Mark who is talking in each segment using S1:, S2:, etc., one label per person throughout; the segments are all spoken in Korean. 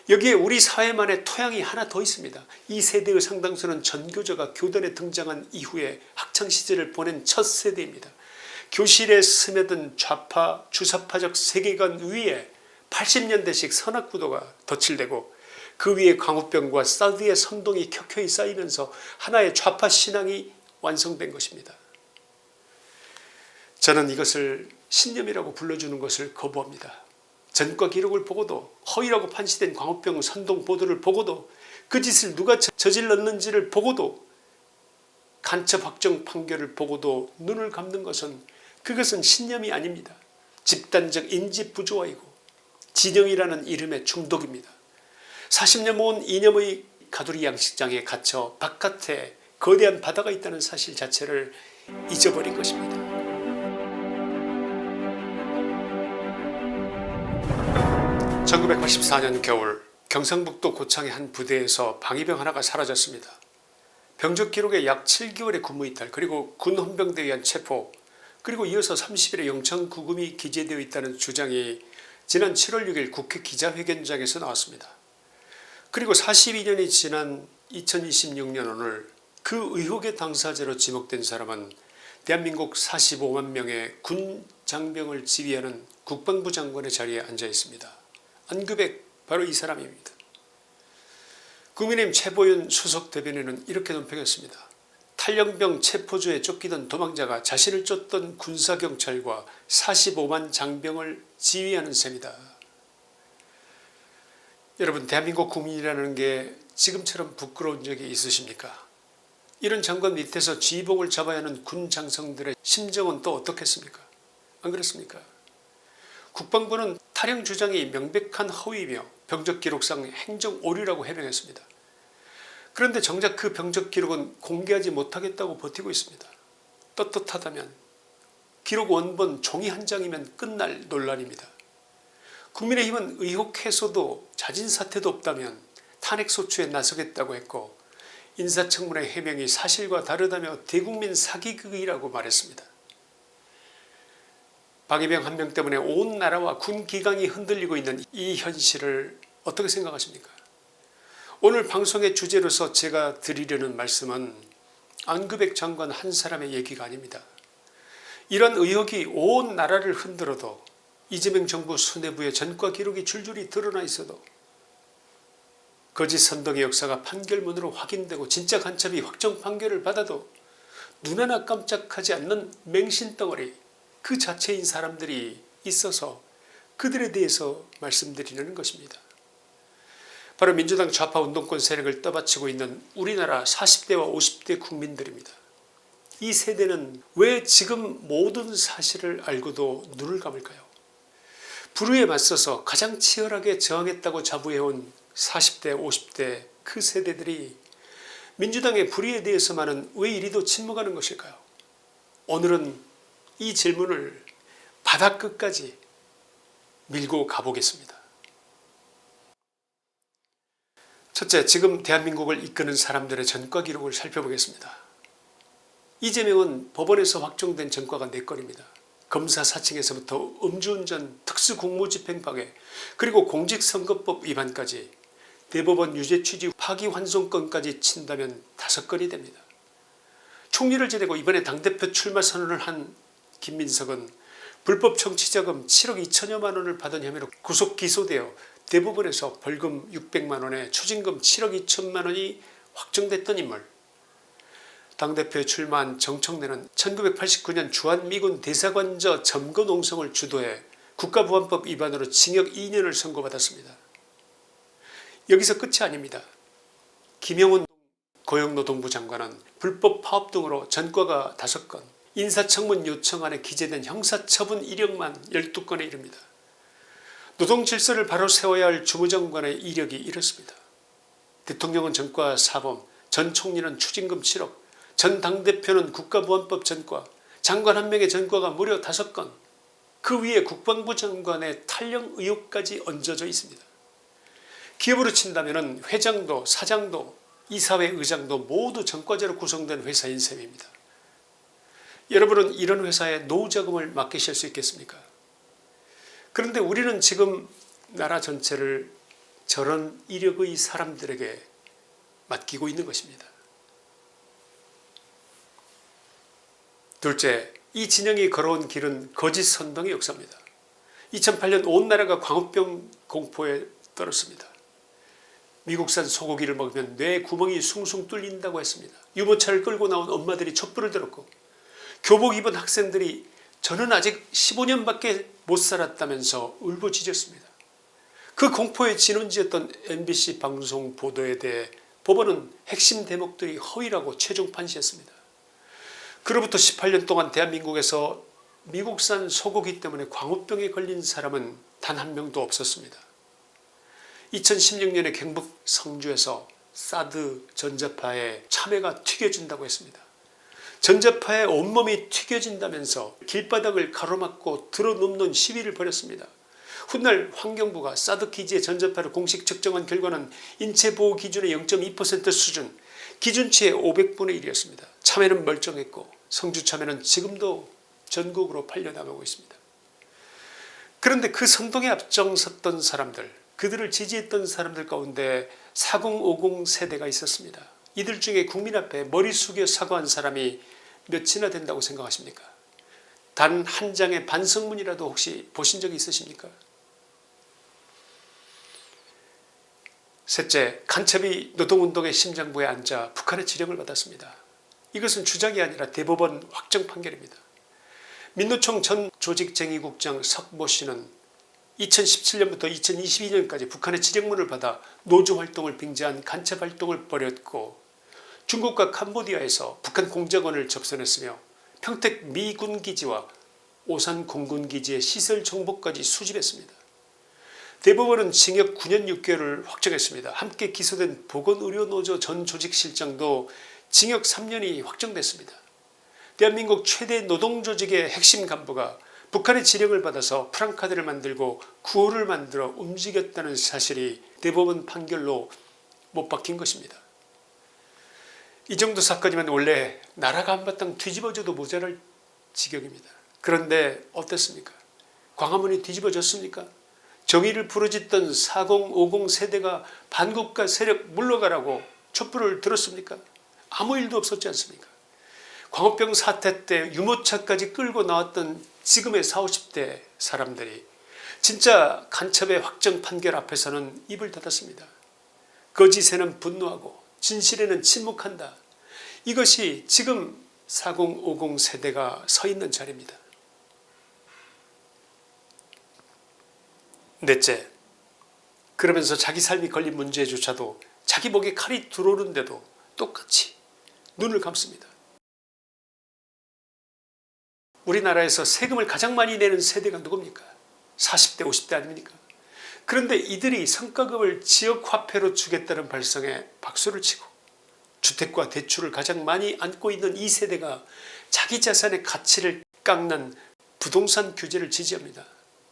S1: 여기에 우리 사회만의 토양이 하나 더 있습니다. 이 세대의 상당수는 전교조가 교단에 등장한 이후에 학창시절을 보낸 첫 세대입니다. 교실에 스며든 좌파 주사파적 세계관 위에 80년대식 선악구도가 덧칠되고 그 위에 광우병과 사드의 선동이 켜켜이 쌓이면서 하나의 좌파 신앙이 완성된 것입니다. 저는 이것을 신념이라고 불러주는 것을 거부합니다. 전과 기록을 보고도 허위라고 판시된 광우병 선동 보도를 보고도 그 짓을 누가 저질렀는지를 보고도 간첩 확정 판결을 보고도 눈을 감는 것은 그것은 신념이 아닙니다. 집단적 인지 부조화이고 진영이라는 이름의 중독입니다. 40년 모은 이념의 가두리 양식장에 갇혀 바깥에 거대한 바다가 있다는 사실 자체를 잊어버린 것입니다. 1984년 겨울 경상북도 고창의 한 부대에서 방위병 하나가 사라졌습니다. 병적 기록에 약 7개월의 근무 이탈 그리고 군 헌병대에 의한 체포 그리고 이어서 30일의 영장 구금이 기재되어 있다는 주장이 지난 7월 6일 국회 기자회견장에서 나왔습니다. 그리고 42년이 지난 2026년 오늘 그 의혹의 당사자로 지목된 사람은 대한민국 45만 명의 군 장병을 지휘하는 국방부 장관의 자리에 앉아 있습니다. 안규백 바로 이 사람입니다. 국민의힘 최보윤 수석 대변인은 이렇게 논평했습니다. 탈영병 체포조에 쫓기던 도망자가 자신을 쫓던 군사경찰과 45만 장병을 지휘하는 셈이다. 여러분, 대한민국 국민이라는 게 지금처럼 부끄러운 적이 있으십니까? 이런 장관 밑에서 지휘봉을 잡아야 하는 군 장성들의 심정은 또 어떻겠습니까? 안 그렇습니까? 국방부는 탈영 주장이 명백한 허위이며 병적 기록상 행정 오류라고 해명했습니다. 그런데 정작 그 병적 기록은 공개하지 못하겠다고 버티고 있습니다. 떳떳하다면 기록 원본 종이 한 장이면 끝날 논란입니다. 국민의힘은 의혹 해소도 자진 사퇴도 없다면 탄핵소추에 나서겠다고 했고 인사청문회 해명이 사실과 다르다며 대국민 사기극이라고 말했습니다. 방위병 한 명 때문에 온 나라와 군 기강이 흔들리고 있는 이 현실을 어떻게 생각하십니까? 오늘 방송의 주제로서 제가 드리려는 말씀은 안규백 장관 한 사람의 얘기가 아닙니다. 이런 의혹이 온 나라를 흔들어도 이재명 정부 수뇌부의 전과 기록이 줄줄이 드러나 있어도 거짓 선동의 역사가 판결문으로 확인되고 진짜 간첩이 확정 판결을 받아도 눈 하나 깜짝하지 않는 맹신덩어리 그 자체인 사람들이 있어서 그들에 대해서 말씀드리는 것입니다. 바로 민주당 좌파 운동권 세력을 떠받치고 있는 우리나라 40대와 50대 국민들입니다. 이 세대는 왜 지금 모든 사실을 알고도 눈을 감을까요? 불의에 맞서서 가장 치열하게 저항했다고 자부해온 40대 50대 그 세대들이 민주당의 불의에 대해서만은 왜 이리도 침묵하는 것일까요? 오늘은 이 질문을 바닥끝까지 밀고 가보겠습니다. 첫째, 지금 대한민국을 이끄는 사람들의 전과 기록을 살펴보겠습니다. 이재명은 법원에서 확정된 전과가 4건입니다. 검사 사칭에서부터 음주운전, 특수공무집행방해 그리고 공직선거법 위반까지 대법원 유죄 취지 파기환송건까지 친다면 5건이 됩니다. 총리를 지내고 이번에 당대표 출마 선언을 한 김민석은 불법 정치자금 7억 2천여만 원을 받은 혐의로 구속 기소되어 대법원에서 벌금 600만 원에 추징금 7억 2천만 원이 확정됐던 인물. 당대표에 출마한 정청래는 1989년 주한미군 대사관저 점거 농성을 주도해 국가보안법 위반으로 징역 2년을 선고받았습니다. 여기서 끝이 아닙니다. 김영훈 고용노동부 장관은 불법 파업 등으로 전과가 5건, 인사청문 요청안에 기재된 형사처분 이력만 12건에 이릅니다. 노동질서를 바로 세워야 할 주무장관의 이력이 이렇습니다. 대통령은 전과 4범, 전 총리는 추징금 7억, 전 당대표는 국가보안법 전과, 장관 1명의 전과가 무려 5건, 그 위에 국방부 장관의 탈영 의혹까지 얹어져 있습니다. 기업으로 친다면 회장도 사장도 이사회 의장도 모두 전과자로 구성된 회사인 셈입니다. 여러분은 이런 회사에 노후자금을 맡기실 수 있겠습니까? 그런데 우리는 지금 나라 전체를 저런 이력의 사람들에게 맡기고 있는 것입니다. 둘째, 이 진영이 걸어온 길은 거짓 선동의 역사입니다. 2008년 온 나라가 광우병 공포에 떨었습니다. 미국산 소고기를 먹으면 뇌 구멍이 숭숭 뚫린다고 했습니다. 유모차를 끌고 나온 엄마들이 촛불을 들었고 교복 입은 학생들이 저는 아직 15년밖에 못 살았다면서 울부짖었습니다. 그 공포의 진원지였던 MBC 방송 보도에 대해 법원은 핵심 대목들이 허위라고 최종 판시했습니다. 그로부터 18년 동안 대한민국에서 미국산 소고기 때문에 광우병에 걸린 사람은 단 한 명도 없었습니다. 2016년에 경북 성주에서 사드 전자파에 참외가 튀겨진다고 했습니다. 전자파에 온몸이 튀겨진다면서 길바닥을 가로막고 들어눕는 시위를 벌였습니다. 훗날 환경부가 사드 기지의 전자파를 공식 측정한 결과는 인체보호 기준의 0.2% 수준, 기준치의 500분의 1이었습니다. 참외는 멀쩡했고 성주 참외는 지금도 전국으로 팔려나가고 있습니다. 그런데 그 선동에 앞장섰던 사람들, 그들을 지지했던 사람들 가운데 4050 세대가 있었습니다. 이들 중에 국민 앞에 머리 숙여 사과한 사람이 몇이나 된다고 생각하십니까? 단 한 장의 반성문이라도 혹시 보신 적이 있으십니까? 셋째, 간첩이 노동운동의 심장부에 앉아 북한의 지령을 받았습니다. 이것은 주장이 아니라 대법원 확정 판결입니다. 민노총 전 조직쟁의국장 석모 씨는 2017년부터 2022년까지 북한의 지령문을 받아 노조활동을 빙자한 간첩활동을 벌였고 중국과 캄보디아에서 북한 공작원을 접선했으며 평택 미군기지와 오산 공군기지의 시설 정보까지 수집했습니다. 대법원은 징역 9년 6개월을 확정했습니다. 함께 기소된 보건의료노조 전 조직실장도 징역 3년이 확정됐습니다. 대한민국 최대 노동조직의 핵심 간부가 북한의 지령을 받아서 프랑카드를 만들고 구호를 만들어 움직였다는 사실이 대법원 판결로 못 박힌 것입니다. 이 정도 사건이면 원래 나라가 한바탕 뒤집어져도 모자랄 지경입니다. 그런데 어땠습니까? 광화문이 뒤집어졌습니까? 정의를 부르짖던 4050 세대가 반국가 세력 물러가라고 촛불을 들었습니까? 아무 일도 없었지 않습니까? 광우병 사태 때 유모차까지 끌고 나왔던 지금의 40, 50대 사람들이 진짜 간첩의 확정 판결 앞에서는 입을 닫았습니다. 거짓에는 분노하고 진실에는 침묵한다. 이것이 지금 4050 세대가 서 있는 자리입니다. 넷째, 그러면서 자기 삶이 걸린 문제조차도 자기 목에 칼이 들어오는데도 똑같이 눈을 감습니다. 우리나라에서 세금을 가장 많이 내는 세대가 누굽니까? 40대 50대 아닙니까? 그런데 이들이 성과급을 지역화폐로 주겠다는 발상에 박수를 치고 주택과 대출을 가장 많이 안고 있는 이 세대가 자기 자산의 가치를 깎는 부동산 규제를 지지합니다.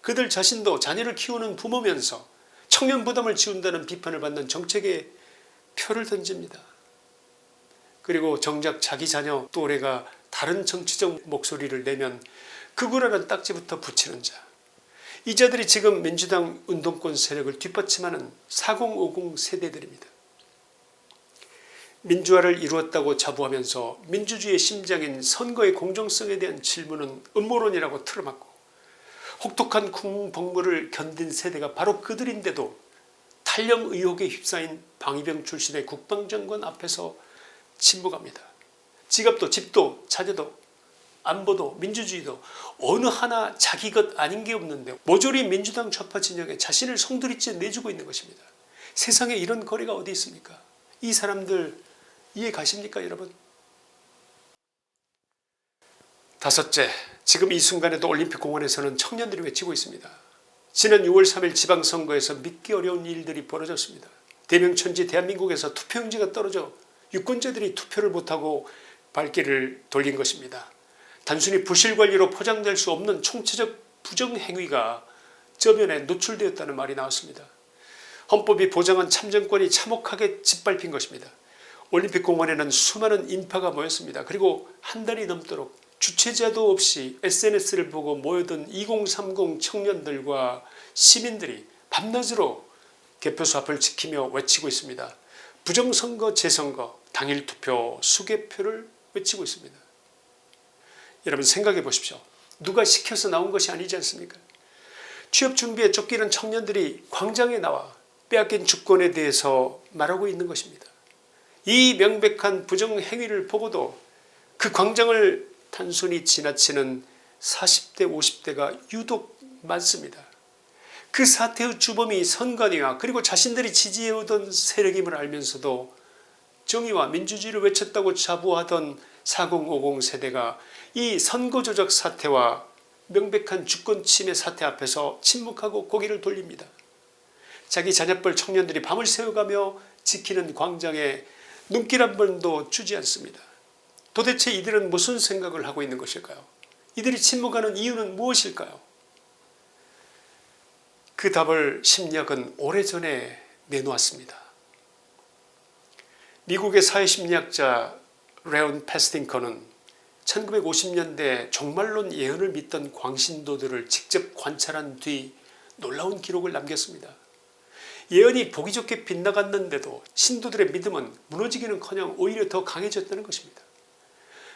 S1: 그들 자신도 자녀를 키우는 부모면서 청년 부담을 지운다는 비판을 받는 정책에 표를 던집니다. 그리고 정작 자기 자녀 또래가 다른 정치적 목소리를 내면 극우라는 딱지부터 붙이는 자. 이 자들이 지금 민주당 운동권 세력을 뒷받침하는 4050 세대들입니다. 민주화를 이루었다고 자부하면서 민주주의의 심장인 선거의 공정성에 대한 질문은 음모론이라고 틀어막고 혹독한 국무복무를 견딘 세대가 바로 그들인데도 탈영 의혹에 휩싸인 방위병 출신의 국방장관 앞에서 침묵합니다. 지갑도 집도 자녀도 안보도 민주주의도 어느 하나 자기 것 아닌 게 없는데 모조리 민주당 좌파 진영에 자신을 송두리째 내주고 있는 것입니다. 세상에 이런 거리가 어디 있습니까? 이 사람들 이해 가십니까 여러분? 다섯째, 지금 이 순간에도 올림픽공원에서는 청년들이 외치고 있습니다. 지난 6월 3일 지방선거에서 믿기 어려운 일들이 벌어졌습니다. 대명천지 대한민국에서 투표용지가 떨어져 유권자들이 투표를 못하고 발길을 돌린 것입니다. 단순히 부실관리로 포장될 수 없는 총체적 부정행위가 저변에 노출되었다는 말이 나왔습니다. 헌법이 보장한 참정권이 참혹하게 짓밟힌 것입니다. 올림픽공원에는 수많은 인파가 모였습니다. 그리고 한 달이 넘도록 주최자도 없이 SNS를 보고 모여든 2030 청년들과 시민들이 밤낮으로 개표소 앞을 지키며 외치고 있습니다. 부정선거, 재선거, 당일 투표, 수개표를 외치고 있습니다. 여러분 생각해 보십시오. 누가 시켜서 나온 것이 아니지 않습니까? 취업 준비에 쫓기는 청년들이 광장에 나와 빼앗긴 주권에 대해서 말하고 있는 것입니다. 이 명백한 부정행위를 보고도 그 광장을 단순히 지나치는 40대 50대가 유독 많습니다. 그 사태의 주범이 선관위와 그리고 자신들이 지지해오던 세력임을 알면서도 정의와 민주주의를 외쳤다고 자부하던 4050 세대가 이 선거조작 사태와 명백한 주권 침해 사태 앞에서 침묵하고 고개를 돌립니다. 자기 자녀뻘 청년들이 밤을 새워가며 지키는 광장에 눈길 한 번도 주지 않습니다. 도대체 이들은 무슨 생각을 하고 있는 것일까요? 이들이 침묵하는 이유는 무엇일까요? 그 답을 심리학은 오래전에 내놓았습니다. 미국의 사회심리학자 레온 패스팅커는 1950년대 종말론 예언을 믿던 광신도들을 직접 관찰한 뒤 놀라운 기록을 남겼습니다. 예언이 보기 좋게 빗나갔는데도 신도들의 믿음은 무너지기는커녕 오히려 더 강해졌다는 것입니다.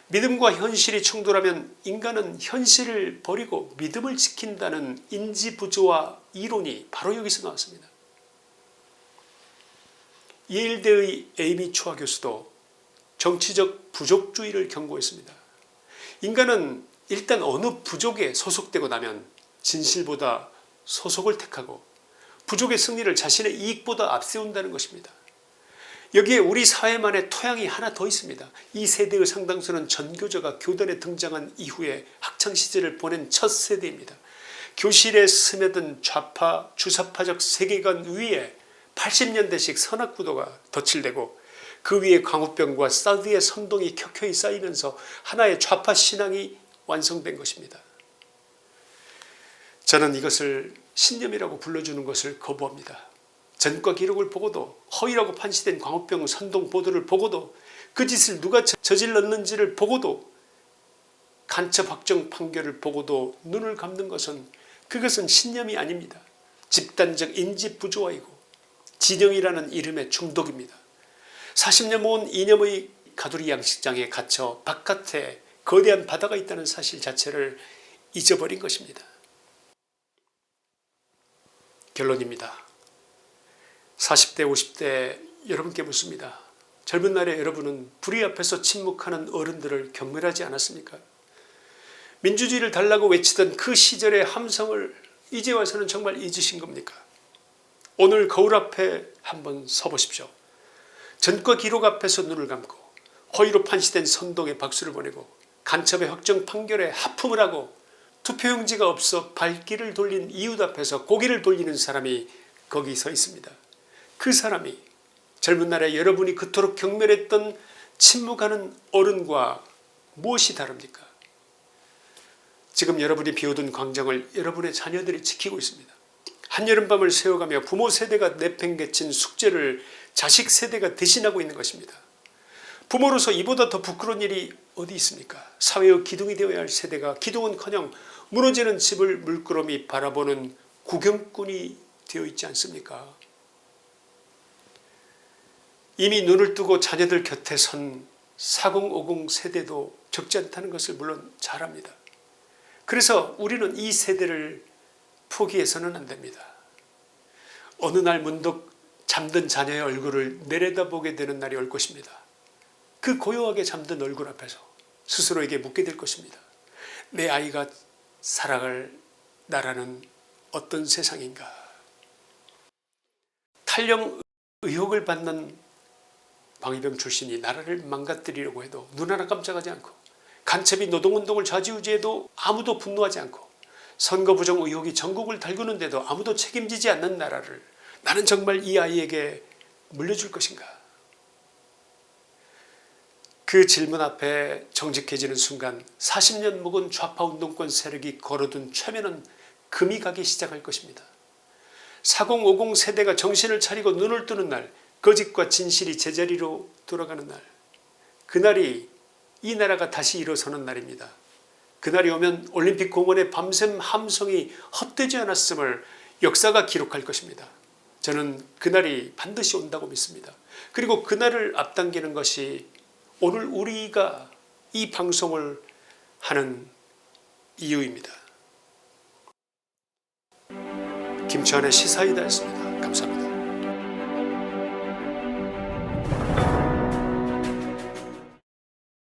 S1: 믿음과 현실이 충돌하면 인간은 현실을 버리고 믿음을 지킨다는 인지부조와 이론이 바로 여기서 나왔습니다. 예일대의 에이미 추아 교수도 정치적 부족주의를 경고했습니다. 인간은 일단 어느 부족에 소속되고 나면 진실보다 소속을 택하고 부족의 승리를 자신의 이익보다 앞세운다는 것입니다. 여기에 우리 사회만의 토양이 하나 더 있습니다. 이 세대의 상당수는 전교조가 교단에 등장한 이후에 학창시절을 보낸 첫 세대입니다. 교실에 스며든 좌파 주사파적 세계관 위에 80년대식 선악구도가 덧칠되고 그 위에 광우병과 사드의 선동이 켜켜이 쌓이면서 하나의 좌파 신앙이 완성된 것입니다. 저는 이것을 신념이라고 불러주는 것을 거부합니다. 전과 기록을 보고도 허위라고 판시된 광우병 선동 보도를 보고도 그 짓을 누가 저질렀는지를 보고도 간첩 확정 판결을 보고도 눈을 감는 것은 그것은 신념이 아닙니다. 집단적 인지 부조화이고 진영이라는 이름의 중독입니다. 40년 모은 이념의 가두리 양식장에 갇혀 바깥에 거대한 바다가 있다는 사실 자체를 잊어버린 것입니다. 결론입니다. 40대 50대 여러분께 묻습니다. 젊은 날에 여러분은 불의 앞에서 침묵하는 어른들을 경멸하지 않았습니까? 민주주의를 달라고 외치던 그 시절의 함성을 이제 와서는 정말 잊으신 겁니까? 오늘 거울 앞에 한번 서보십시오. 전과 기록 앞에서 눈을 감고 허위로 판시된 선동에 박수를 보내고 간첩의 확정 판결에 하품을 하고 투표용지가 없어 발길을 돌린 이웃 앞에서 고개를 돌리는 사람이 거기 서 있습니다. 그 사람이 젊은 날에 여러분이 그토록 경멸했던 침묵하는 어른과 무엇이 다릅니까? 지금 여러분이 비워둔 광장을 여러분의 자녀들이 지키고 있습니다. 한여름밤을 새워가며 부모 세대가 내팽개친 숙제를 자식 세대가 대신하고 있는 것입니다. 부모로서 이보다 더 부끄러운 일이 어디 있습니까? 사회의 기둥이 되어야 할 세대가 기둥은커녕 무너지는 집을 물끄러미 바라보는 구경꾼이 되어 있지 않습니까? 이미 눈을 뜨고 자녀들 곁에 선 4050 세대도 적지 않다는 것을 물론 잘 압니다. 그래서 우리는 이 세대를 포기해서는 안 됩니다. 어느 날 문득 잠든 자녀의 얼굴을 내려다보게 되는 날이 올 것입니다. 그 고요하게 잠든 얼굴 앞에서 스스로에게 묻게 될 것입니다. 내 아이가 살아갈 나라는 어떤 세상인가? 탈영 의혹을 받는 광의병 출신이 나라를 망가뜨리려고 해도 눈 하나 깜짝하지 않고 간첩이 노동운동을 좌지우지해도 아무도 분노하지 않고 선거 부정 의혹이 전국을 달구는데도 아무도 책임지지 않는 나라를 나는 정말 이 아이에게 물려줄 것인가? 그 질문 앞에 정직해지는 순간 40년 묵은 좌파 운동권 세력이 걸어둔 최면은 금이 가기 시작할 것입니다. 4050 세대가 정신을 차리고 눈을 뜨는 날, 거짓과 진실이 제자리로 돌아가는 날, 그날이 이 나라가 다시 일어서는 날입니다. 그날이 오면 올림픽 공원의 밤샘 함성이 헛되지 않았음을 역사가 기록할 것입니다. 저는 그날이 반드시 온다고 믿습니다. 그리고 그날을 앞당기는 것이 오늘 우리가 이 방송을 하는 이유입니다. 김치환의 시사이다였습니다. 감사합니다.